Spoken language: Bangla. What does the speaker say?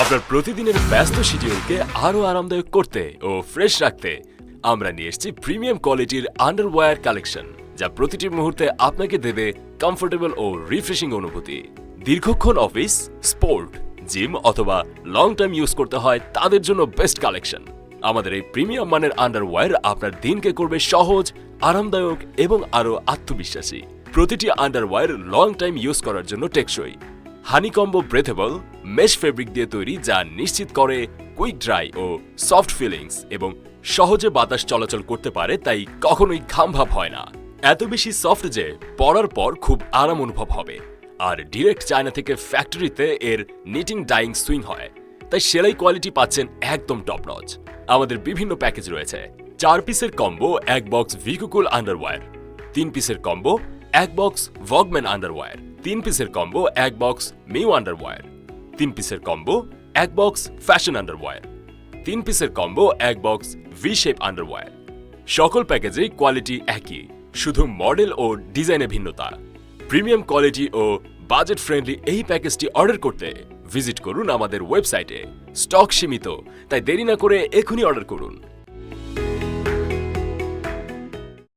আপনার প্রতিদিনের ব্যস্ত শিডিউলকে আরও আরামদায়ক করতে ও ফ্রেশ রাখতে আমরা নিয়ে এসেছি প্রিমিয়াম কোয়ালিটির আন্ডারওয়্যার কালেকশন, যা প্রতিটি মুহূর্তে আপনাকে দেবে কমফোর্টেবল ও রিফ্রেশিং অনুভূতি। দীর্ঘক্ষণ অফিস, স্পোর্ট, জিম অথবা লং টাইম ইউজ করতে হয় তাদের জন্য বেস্ট কালেকশন। আমাদের এই প্রিমিয়াম মানের আন্ডারওয়্যার আপনার দিনকে করবে সহজ, আরামদায়ক এবং আরও আত্মবিশ্বাসী। প্রতিটি আন্ডারওয়্যার লং টাইম ইউজ করার জন্য টেকসই, হানিকম্বো ব্রেথেবল মেশ ফেব্রিক দিয়ে তৈরি, যা নিশ্চিত করে কুইক ড্রাই ও সফট ফিলিংস এবং সহজে বাতাস চলাচল করতে পারে, তাই কখনোই ঘামভাব হয় না। এত বেশি সফট যে পরার পর খুব আরাম অনুভব হবে। আর ডিরেক্ট চায়না থেকে ফ্যাক্টরিতে এর নিটিং ডাইং সুইং হয়, তাই সেলাই কোয়ালিটি পাচ্ছেন একদম টপ নচ। আমাদের বিভিন্ন প্যাকেজ রয়েছে। 4 পিসের কম্বো 1 বক্স ভিকুকুল আন্ডারওয়্যার, 3 পিসের কম্বো 1 বক্স ভগম্যান আন্ডারওয়্যার, 3 পিসের কম্বো 1 বক্স মিউ আন্ডারওয়্যার, 3 পিসের কম্বো 1 বক্স ফ্যাশন আন্ডারওয়্যার, 3 পিসের combo 1 box V shape underwear. সকল প্যাকেজেই কোয়ালিটি একই, শুধু মডেল ও ডিজাইনে ভিন্নতা। প্রিমিয়াম কোয়ালিটি ও বাজেট ফ্রেন্ডলি এই প্যাকেজটি অর্ডার করতে ভিজিট করুন আমাদের ওয়েবসাইটে। স্টক সীমিত, তাই দেরি না করে এখনই অর্ডার করুন।